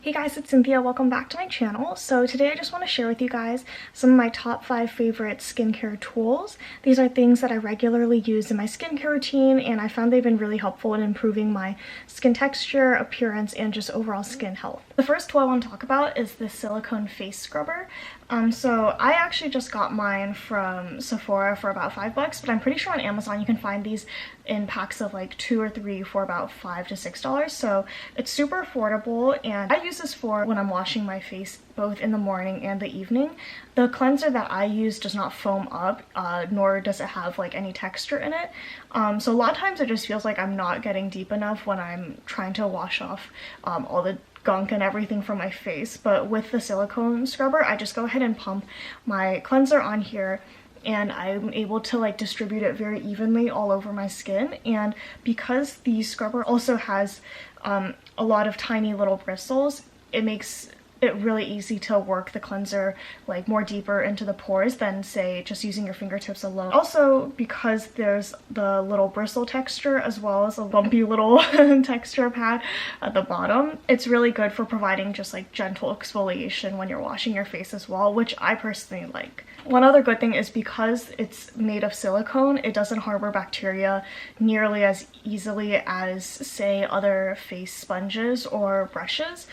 Hey guys, it's Cynthia. Welcome back to my channel. So today I just want to share with you guys some of my top 5 favorite skincare tools. These are things that I regularly use in my skincare routine, and I found they've been really helpful in improving my skin texture, appearance, and just overall skin health. The first tool I want to talk about is the Silicone face scrubber. So I actually just got mine from Sephora for about $5, but I'm pretty sure on Amazon you can find these in packs of like 2 or 3 for about $5 to $6. So it's super affordable, and I use this for when I'm washing my face both in the morning and the evening. The cleanser that I use does not foam up, nor does it have like any texture in it. So a lot of times it just feels like I'm not getting deep enough when I'm trying to wash off all the gunk and everything from my face. But with the silicone scrubber, I just go ahead and pump my cleanser on here, and I'm able to like distribute it very evenly all over my skin. And because the scrubber also has a lot of tiny little bristles, it makes it really easy to work the cleanser like more deeper into the pores than say just using your fingertips alone. Also, because there's the little bristle texture as well as a lumpy little texture pad at the bottom, it's really good for providing just like gentle exfoliation when you're washing your face as well, which I personally like. One other good thing is because it's made of silicone, it doesn't harbor bacteria nearly as easily as say other face sponges or brushes,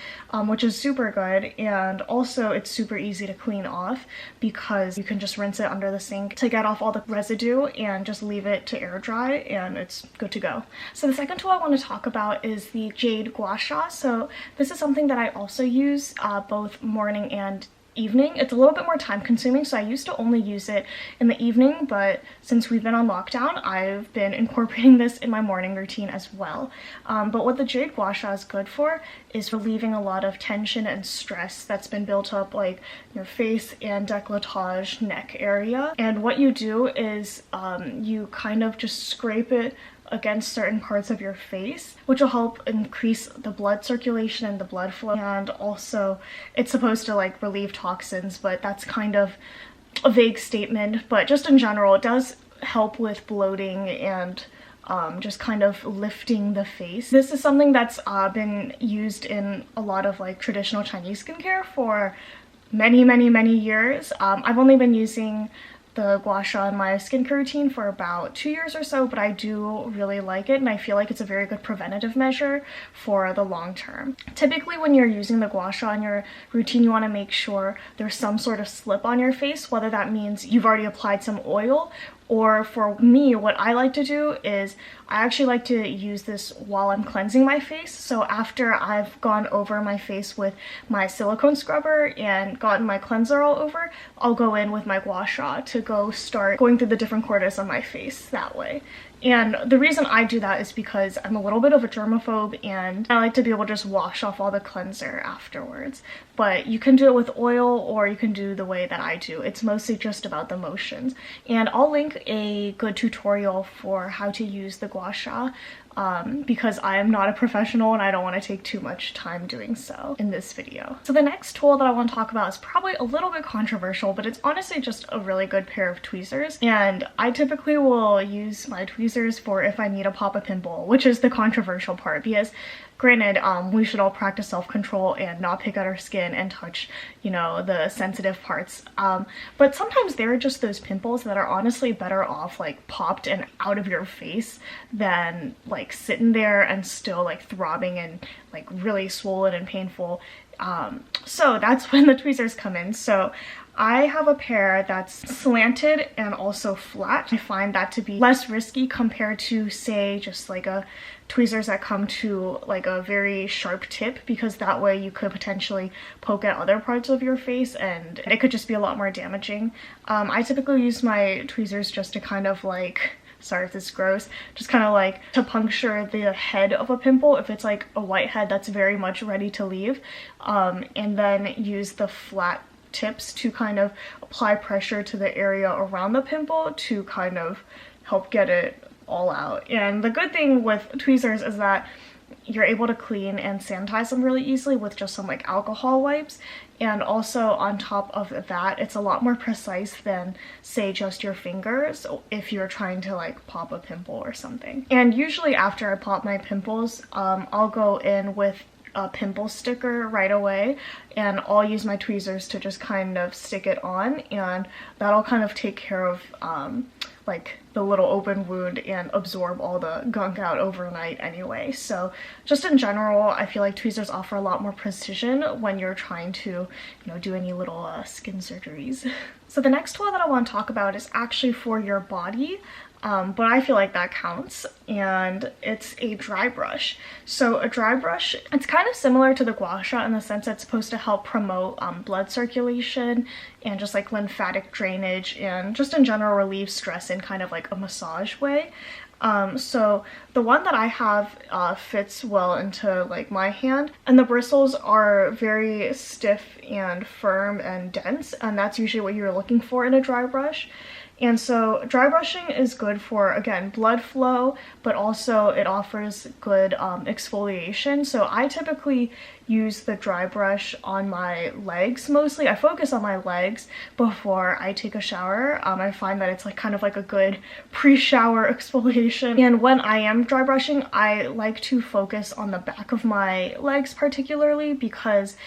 which is super good. And also it's super easy to clean off because you can just rinse it under the sink to get off all the residue and just leave it to air dry, and it's good to go. So the second tool I want to talk about is the Jade Gua Sha. So this is something that I also use both morning and evening. It's a little bit more time consuming, so I used to only use it in the evening, but since we've been on lockdown, I've been incorporating this in my morning routine as well. But what the Jade Gua Sha is good for is relieving a lot of tension and stress that's been built up like your face and décolletage neck area. And what you do is you kind of just scrape it against certain parts of your face, which will help increase the blood circulation and the blood flow. And also it's supposed to like relieve toxins, but that's kind of a vague statement. But just in general, it does help with bloating and just kind of lifting the face. This is something that's been used in a lot of like traditional Chinese skincare for many years. I've only been using the Gua Sha in my skincare routine for about 2 years or so, but I do really like it, and I feel like it's a very good preventative measure for the long term. Typically when you're using the Gua Sha in your routine, you want to make sure there's some sort of slip on your face, whether that means you've already applied some oil, or for me, what I like to do is I actually like to use this while I'm cleansing my face. So after I've gone over my face with my silicone scrubber and gotten my cleanser all over, I'll go in with my Gua Sha to go start going through the different corners of my face that way. And the reason I do that is because I'm a little bit of a germaphobe, and I like to be able to just wash off all the cleanser afterwards. But you can do it with oil, or you can do the way that I do. It's mostly just about the motions. And I'll link a good tutorial for how to use the Gua Sha because I am not a professional and I don't want to take too much time doing so in this video. So the next tool that I want to talk about is probably a little bit controversial, but it's honestly just a really good pair of tweezers. And I typically will use my tweezers for if I need to pop a pimple, which is the controversial part, because granted, we should all practice self-control and not pick at our skin and touch, you know, the sensitive parts. But sometimes there are just those pimples that are honestly better off like popped and out of your face than like sitting there and still like throbbing and like really swollen and painful. So that's when the tweezers come in. So I have a pair that's slanted and also flat. I find that to be less risky compared to say just like a tweezers that come to like a very sharp tip, because that way you could potentially poke at other parts of your face and it could just be a lot more damaging. I typically use my tweezers just to kind of like, sorry if this is gross, just kind of like to puncture the head of a pimple if it's like a whitehead that's very much ready to leave, and then use the flat tips to kind of apply pressure to the area around the pimple to kind of help get it all out. And the good thing with tweezers is that you're able to clean and sanitize them really easily with just some like alcohol wipes. And also on top of that, it's a lot more precise than say just your fingers if you're trying to like pop a pimple or something. And usually after I pop my pimples, I'll go in with a pimple sticker right away, and I'll use my tweezers to just kind of stick it on, and that'll kind of take care of like the little open wound and absorb all the gunk out overnight anyway. So just in general, I feel like tweezers offer a lot more precision when you're trying to, you know, do any little skin surgeries. So the next tool that I want to talk about is actually for your body. But I feel like that counts, and it's a dry brush. So a dry brush, it's kind of similar to the gua sha in the sense that it's supposed to help promote blood circulation and just like lymphatic drainage and just in general relieve stress in kind of like a massage way. So the one that I have fits well into like my hand, and the bristles are very stiff and firm and dense, and that's usually what you're looking for in a dry brush. And so dry brushing is good for, again, blood flow, but also it offers good exfoliation. So I typically use the dry brush on my legs mostly. I focus on my legs before I take a shower. I find that it's like kind of like a good pre-shower exfoliation. And when I am dry brushing, I like to focus on the back of my legs particularly, because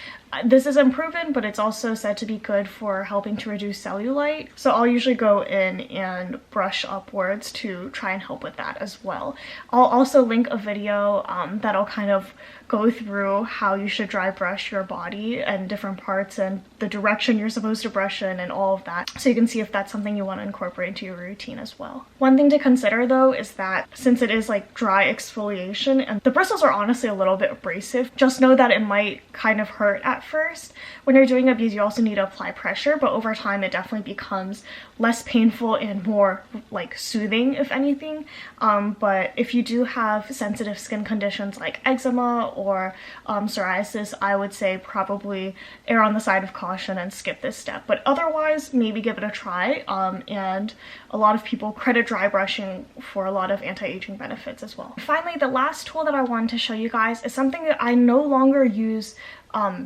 this isn't proven, but it's also said to be good for helping to reduce cellulite. So I'll usually go in and brush upwards to try and help with that as well. I'll also link a video that'll kind of go through how you should dry brush your body and different parts and the direction you're supposed to brush in and all of that, so you can see if that's something you want to incorporate into your routine as well. One thing to consider though is that since it is like dry exfoliation and the bristles are honestly a little bit abrasive, just know that it might kind of hurt at first when you're doing it, because you also need to apply pressure, but over time it definitely becomes less painful and more like soothing if anything. But if you do have sensitive skin conditions like eczema or psoriasis, I would say probably err on the side of caution and skip this step, but otherwise maybe give it a try. And a lot of people credit dry brushing for a lot of anti-aging benefits as well. Finally, the last tool that I wanted to show you guys is something that I no longer use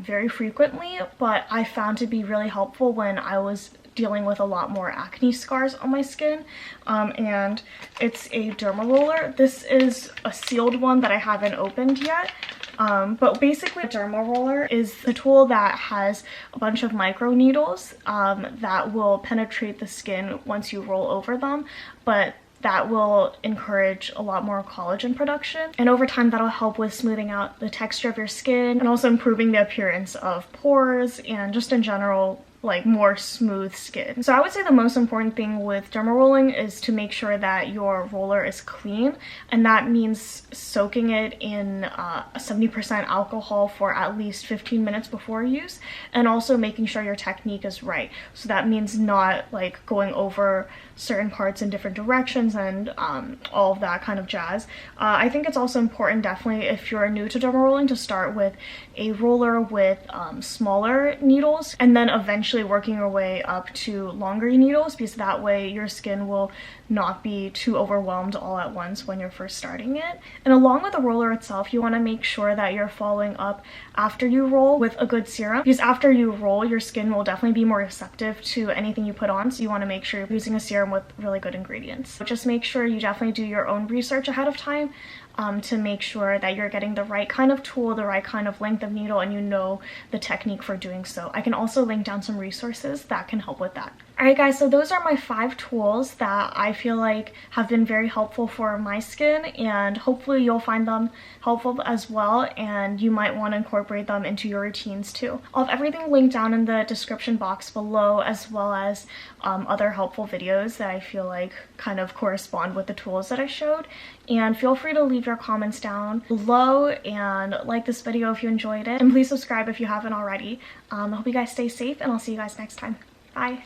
very frequently, but I found to be really helpful when I was dealing with a lot more acne scars on my skin, and it's a Dermaroller. This is a sealed one that I haven't opened yet, but basically a Dermaroller is the tool that has a bunch of micro needles that will penetrate the skin once you roll over them, but that will encourage a lot more collagen production, and over time that'll help with smoothing out the texture of your skin and also improving the appearance of pores and just in general like more smooth skin. So I would say the most important thing with derma rolling is to make sure that your roller is clean, and that means soaking it in 70% alcohol for at least 15 minutes before use, and also making sure your technique is right. So that means not like going over certain parts in different directions and all of that kind of jazz. I think it's also important, definitely if you're new to derma rolling, to start with a roller with smaller needles and then eventually working your way up to longer needles, because that way your skin will not be too overwhelmed all at once when you're first starting it. And along with the roller itself, you want to make sure that you're following up after you roll with a good serum, because after you roll, your skin will definitely be more receptive to anything you put on, so you want to make sure you're using a serum with really good ingredients. So just make sure you definitely do your own research ahead of time to make sure that you're getting the right kind of tool, the right kind of length of needle, and you know the technique for doing so. I can also link down some resources that can help with that. Alright guys, so those are my 5 tools that I feel like have been very helpful for my skin, and hopefully you'll find them helpful as well, and you might want to incorporate them into your routines too. I'll have everything linked down in the description box below, as well as other helpful videos that I feel like kind of correspond with the tools that I showed. And feel free to leave your comments down below and like this video if you enjoyed it, and please subscribe if you haven't already. I hope you guys stay safe, and I'll see you guys next time. Bye.